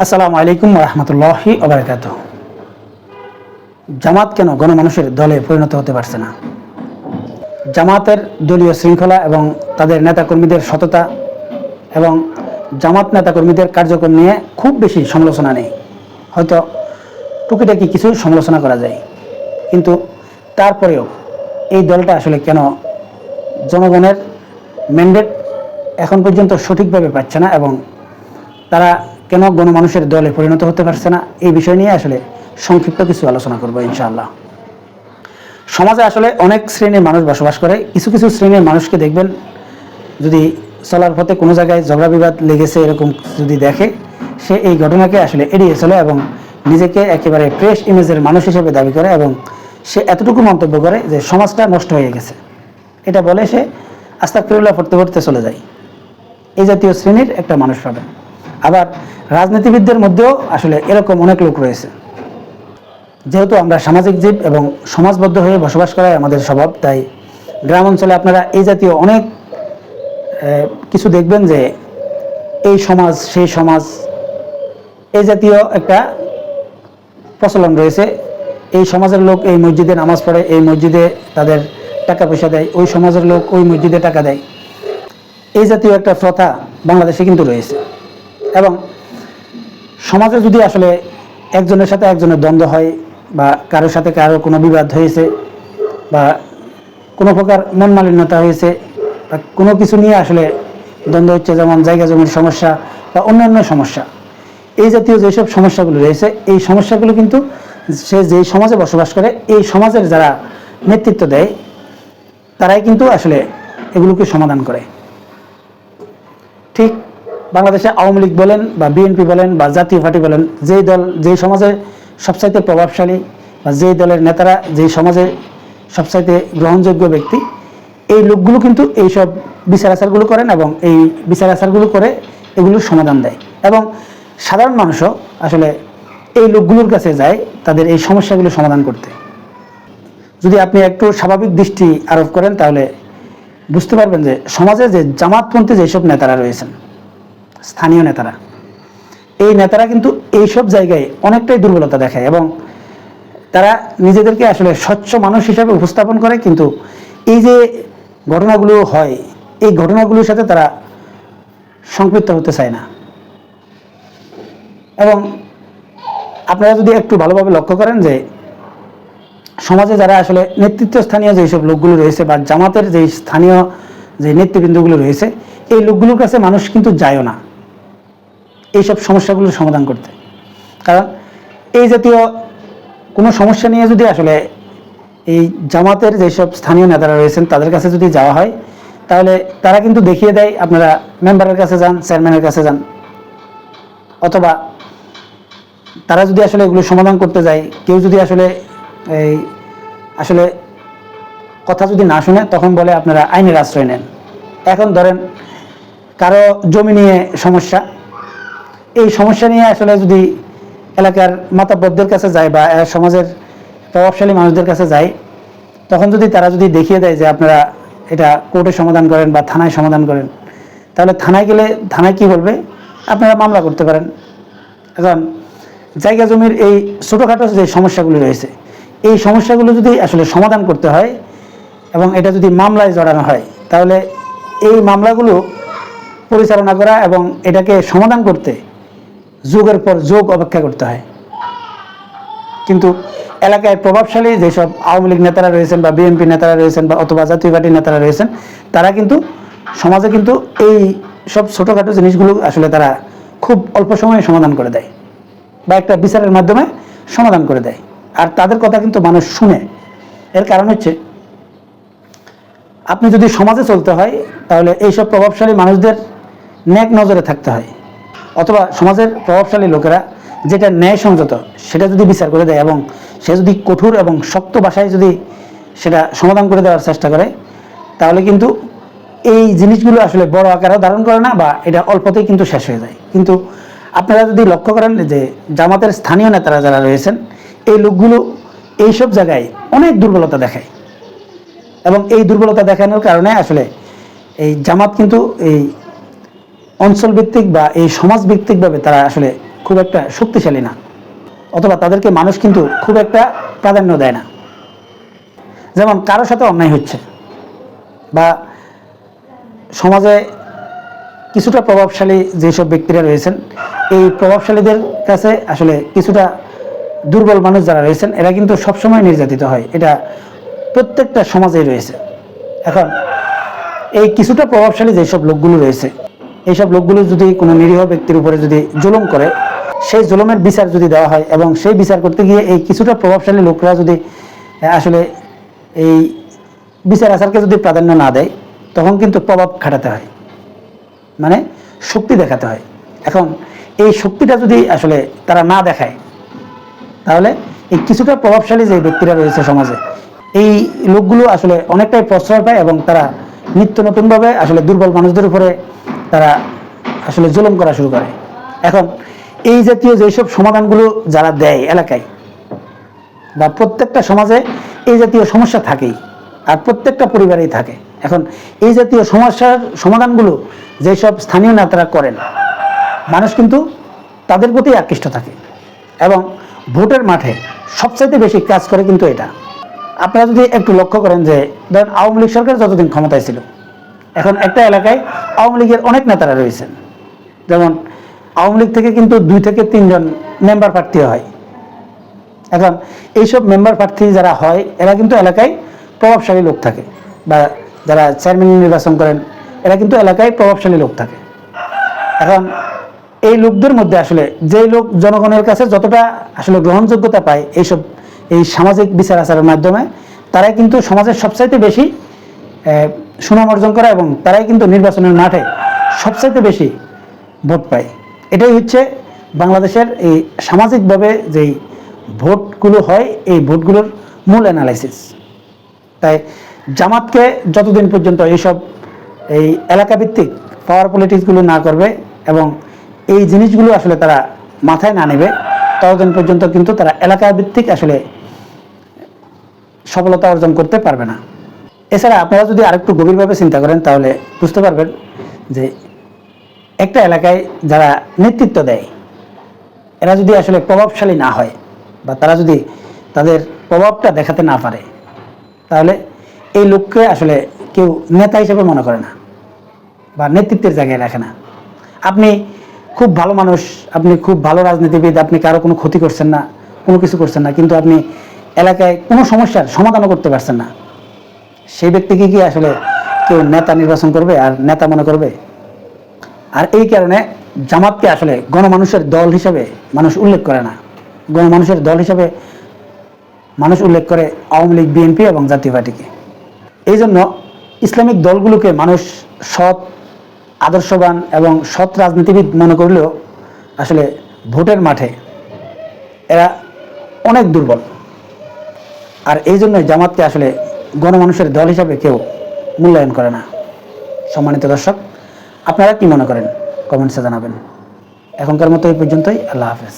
আসসালামু আলাইকুম রহমতুল্লাহি ওবারাকাত। জামাত কেন গণমানুষের দলে পরিণত হতে পারছে না? জামাতের দলীয় শৃঙ্খলা এবং তাদের নেতাকর্মীদের সততা এবং জামাত নেতাকর্মীদের কার্যক্রম নিয়ে খুব বেশি সমালোচনা নেই, হয়তো টুকিটাকি কিছু সমালোচনা করা যায়, কিন্তু তারপরেও এই দলটা আসলে কেন জনগণের ম্যান্ডেট এখন পর্যন্ত সঠিকভাবে পাচ্ছে না এবং তারা কেন গণমানুষের দলে পরিণত হতে পারছে না, এই বিষয় নিয়ে আসলে সংক্ষিপ্ত কিছু আলোচনা করবো ইনশাআল্লাহ। সমাজে আসলে অনেক শ্রেণীর মানুষ বসবাস করে। কিছু কিছু শ্রেণীর মানুষকে দেখবেন, যদি চলার পথে কোনো জায়গায় ঝগড়া বিবাদ লেগেছে এরকম যদি দেখে, সে এই ঘটনাকে আসলে এড়িয়ে চলে এবং নিজেকে একেবারে ফ্রেশ ইমেজের মানুষ হিসেবে দাবি করে এবং সে এতটুকু মন্তব্য করে যে সমাজটা নষ্ট হয়ে গেছে, এটা বলে সে আস্তাগফিরুল্লাহ পড়তে পড়তে চলে যায়। এই জাতীয় শ্রেণীর একটা মানুষ পাবেন। আবার রাজনীতিবিদদের মধ্যেও আসলে এরকম অনেক লোক রয়েছে। যেহেতু আমরা সামাজিক জীব এবং সমাজবদ্ধ হয়ে বসবাস করাই আমাদের স্বভাব, তাই গ্রাম অঞ্চলে আপনারা এই জাতীয় অনেক কিছু দেখবেন যে এই সমাজ সেই সমাজ, এই জাতীয় একটা প্রচলন রয়েছে। এই সমাজের লোক এই মসজিদে নামাজ পড়ে, এই মসজিদে তাদের টাকা পয়সা দেয়, ওই সমাজের লোক ওই মসজিদে টাকা দেয়। এই জাতীয় একটা প্রথা বাংলাদেশে কিন্তু রয়েছে। এবং সমাজে যদি আসলে একজনের সাথে একজনের দ্বন্দ্ব হয় বা কারোর সাথে কারো কোনো বিবাদ হয়েছে বা কোনো প্রকার মন মালিন্যতা হয়েছে বা কোনো কিছু নিয়ে আসলে দ্বন্দ্ব হচ্ছে, যেমন জায়গা জমির সমস্যা বা অন্যান্য সমস্যা, এই জাতীয় যেসব সমস্যাগুলো রয়েছে, এই সমস্যাগুলো কিন্তু সে যেই সমাজে বসবাস করে এই সমাজের যারা নেতৃত্ব দেয় তারাই কিন্তু আসলে এগুলোকে সমাধান করে। ঠিক বাংলাদেশে আওয়ামী লীগ বলেন বা বিএনপি বলেন বা জাতীয় পার্টি বলেন, যেই দল যেই সমাজে সবচাইতে প্রভাবশালী বা যেই দলের নেতারা যেই সমাজে সবচাইতে গ্রহণযোগ্য ব্যক্তি, এই লোকগুলো কিন্তু এইসব বিচার আচারগুলো করেন এবং এই বিচার আচারগুলো করে এগুলোর সমাধান দেয়। এবং সাধারণ মানুষও আসলে এই লোকগুলোর কাছে যায় তাদের এই সমস্যাগুলো সমাধান করতে। যদি আপনি একটু স্বাভাবিক দৃষ্টি আরোপ করেন তাহলে বুঝতে পারবেন যে সমাজে যে জামাতপন্থী যেসব নেতারা রয়েছেন, স্থানীয় নেতারা, এই নেতারা কিন্তু এইসব জায়গায় অনেকটাই দুর্বলতা দেখায় এবং তারা নিজেদেরকে আসলে স্বচ্ছ মানুষ হিসাবে উপস্থাপন করে, কিন্তু এই যে ঘটনাগুলো হয় এই ঘটনাগুলোর সাথে তারা সম্পৃক্ত হতে চায় না। এবং আপনারা যদি একটু ভালোভাবে লক্ষ্য করেন যে সমাজে যারা আসলে নেতৃত্বস্থানীয় যেসব লোকগুলো রয়েছে বা জামাতের যে স্থানীয় যে নেতৃবৃন্দগুলো রয়েছে, এই লোকগুলোর কাছে মানুষ কিন্তু যায়ও না এইসব সমস্যাগুলোর সমাধান করতে। কারণ এই জাতীয় কোনো সমস্যা নিয়ে যদি আসলে এই জামাতের যেসব স্থানীয় নেতারা রয়েছেন তাদের কাছে যদি যাওয়া হয়, তাহলে তারা কিন্তু দেখিয়ে দেয় আপনারা মেম্বারের কাছে যান, চেয়ারম্যানের কাছে যান। অথবা তারা যদি আসলে এগুলো সমাধান করতে যায়, কেউ যদি আসলে এই আসলে কথা যদি না শুনে, তখন বলে আপনারা আইনের আশ্রয় নেন। এখন ধরেন কারো জমি নিয়ে সমস্যা, এই সমস্যা নিয়ে আসলে যদি এলাকার মাতাব্বরদের কাছে যায় বা সমাজের প্রভাবশালী মানুষদের কাছে যায়, তখন যদি তারা যদি দেখিয়ে দেয় যে আপনারা এটা কোর্টে সমাধান করেন বা থানায় সমাধান করেন, তাহলে থানায় গেলে থানায় কি বলবে, আপনারা মামলা করতে পারেন। এখন জায়গা জমির এই ছোটোখাটো যে সমস্যাগুলো রয়েছে, এই সমস্যাগুলো যদি আসলে সমাধান করতে হয় এবং এটা যদি মামলায় জড়ানো হয়, তাহলে এই মামলাগুলো পরিচালনা করা এবং এটাকে সমাধান করতে যুগের পর যুগ অপেক্ষা করতে হয়। কিন্তু এলাকায় প্রভাবশালী যেসব আওয়ামী লীগ নেতারা রয়েছেন বা বিএনপি নেতারা রয়েছেন বা অথবা জাতীয় পার্টির নেতারা রয়েছেন, তারা কিন্তু সমাজে কিন্তু এই সব ছোটোখাটো জিনিসগুলো আসলে তারা খুব অল্প সময়ে সমাধান করে দেয় বা একটা বিচারের মাধ্যমে সমাধান করে দেয়। আর তাদের কথা কিন্তু মানুষ শুনে। এর কারণ হচ্ছে, আপনি যদি সমাজে চলতে হয় তাহলে এইসব প্রভাবশালী মানুষদের নেক নজরে থাকতে হয়, অথবা সমাজের প্রভাবশালী লোকেরা যেটা ন্যায়সঙ্গত সেটা যদি বিচার করে দেয় এবং সে যদি কঠোর এবং শক্ত ভাষায় যদি সেটা সমাধান করে দেওয়ার চেষ্টা করে, তাহলে কিন্তু এই জিনিসগুলো আসলে বড় আকারও ধারণ করে না বা এটা অল্পতেই কিন্তু শেষ হয়ে যায়। কিন্তু আপনারা যদি লক্ষ্য করেন যে জামাতের স্থানীয় নেতারা যারা রয়েছেন, এই লোকগুলো এইসব জায়গায় অনেক দুর্বলতা দেখায় এবং এই দুর্বলতা দেখানোর কারণে আসলে এই জামাত কিন্তু এই অঞ্চল ভিত্তিক বা এই সমাজ ভিত্তিকভাবে তারা আসলে খুব একটা শক্তিশালী না, অথবা তাদেরকে মানুষ কিন্তু খুব একটা প্রাধান্য দেয় না। যেমন কারোর সাথে অন্যায় হচ্ছে বা সমাজে কিছুটা প্রভাবশালী যেসব ব্যক্তিরা রয়েছেন, এই প্রভাবশালীদের কাছে আসলে কিছুটা দুর্বল মানুষ যারা রয়েছেন এরা কিন্তু সবসময় নির্যাতিত হয়, এটা প্রত্যেকটা সমাজেই রয়েছে। এখন এই কিছুটা প্রভাবশালী যেসব লোকগুলো রয়েছে, এইসব লোকগুলো যদি কোনো নিরীহ ব্যক্তির উপরে যদি জুলুম করে, সেই জুলুমের বিচার যদি দেওয়া হয় এবং সেই বিচার করতে গিয়ে এই কিছুটা প্রভাবশালী লোকরা যদি আসলে এই বিচার আচারকে যদি প্রাধান্য না দেয়, তখন কিন্তু প্রভাব খাটাতে হয়, মানে শক্তি দেখাতে হয়। এখন এই শক্তিটা যদি আসলে তারা না দেখায়, তাহলে এই কিছুটা প্রভাবশালী যে ব্যক্তিরা রয়েছে সমাজে, এই লোকগুলো আসলে অনেকটাই প্রশ্রয় পায় এবং তারা নিত্য নতুনভাবে আসলে দুর্বল মানুষদের উপরে তারা আসলে জুলুম করা শুরু করে। এখন এই জাতীয় যেসব সমাধানগুলো যারা দেয় এলাকায় বা প্রত্যেকটা সমাজে এই জাতীয় সমস্যা থাকেই, আর প্রত্যেকটা পরিবারেই থাকে। এখন এই জাতীয় সমস্যার সমাধানগুলো যেসব স্থানীয় নেতারা করেন, মানুষ কিন্তু তাদের প্রতি আকৃষ্ট থাকে এবং ভোটের মাঠে সবচাইতে বেশি কাজ করে কিন্তু এটা। আপনারা যদি একটু লক্ষ্য করেন যে ধরেন আওয়ামী লীগ সরকার যতদিন ক্ষমতায় ছিল, এখন একটা এলাকায় আওয়ামী লীগের অনেক নেতারা রয়েছেন। যেমন আওয়ামী লীগ থেকে কিন্তু 2 থেকে 3 জন মেম্বার প্রার্থী হয়। এখন এইসব মেম্বার প্রার্থী যারা হয় এরা কিন্তু এলাকায় প্রভাবশালী লোক থাকে, বা যারা চেয়ারম্যান নির্বাচন করেন এরা কিন্তু এলাকায় প্রভাবশালী লোক থাকে। এখন এই লোকদের মধ্যে আসলে যে লোক জনগণের কাছে যতটা আসলে গ্রহণযোগ্যতা পায় এই সামাজিক বিচার আচারের মাধ্যমে, তারাই কিন্তু সমাজের সবচাইতে বেশি সুনাম অর্জন করে এবং তারাই কিন্তু নির্বাচনের মাঠে সবচাইতে বেশি ভোট পায়। এটাই হচ্ছে বাংলাদেশের এই সামাজিকভাবে যেই ভোটগুলো হয়, এই ভোটগুলোর মূল অ্যানালাইসিস। তাই জামাতকে যতদিন পর্যন্ত এই এলাকাভিত্তিক পাওয়ার পলিটিক্সগুলো না করবে এবং এই জিনিসগুলো আসলে তারা মাথায় না নেবে, ততদিন পর্যন্ত কিন্তু তারা এলাকাভিত্তিক আসলে সফলতা অর্জন করতে পারবে না। এছাড়া আপনারা যদি আরেকটু গভীরভাবে চিন্তা করেন, তাহলে বুঝতে পারবেন যে একটা এলাকায় যারা নেতৃত্ব দেয় এরা যদি আসলে প্রভাবশালী না হয়, বা তারা যদি তাদের প্রভাবটা দেখাতে না পারে, তাহলে এই লোককে আসলে কেউ নেতা হিসেবে মনে করে না বা নেতৃত্বের জায়গায় রাখে না। আপনি খুব ভালো মানুষ, আপনি খুব ভালো রাজনীতিবিদ, আপনি কারো কোনো ক্ষতি করছেন না, কোনো কিছু করছেন না, কিন্তু আপনি এলাকায় কোনো সমস্যার সমাধানও করতে পারছেন না, সেই ব্যক্তিকে কি আসলে কেউ নেতা নির্বাচন করবে আর নেতা মনে করবে? আর এই কারণে জামাতকে আসলে গণমানুষের দল হিসেবে মানুষ উল্লেখ করে না। গণমানুষের দল হিসেবে মানুষ উল্লেখ করে আওয়ামী লীগ, বিএনপি এবং জাতীয় পার্টিকে। এই জন্য ইসলামিক দলগুলোকে মানুষ সৎ, আদর্শবান এবং সৎ রাজনীতিবিদ মনে করলেও আসলে ভোটের মাঠে এরা অনেক দুর্বল। আর এই জন্যই জামাতকে আসলে গণমানুষের দল হিসাবে কেউ মূল্যায়ন করে না। সম্মানিত দর্শক, আপনারা কি মনে করেন কমেন্টসে জানাবেন। এখনকার মতো এই পর্যন্তই। আল্লাহ হাফেজ।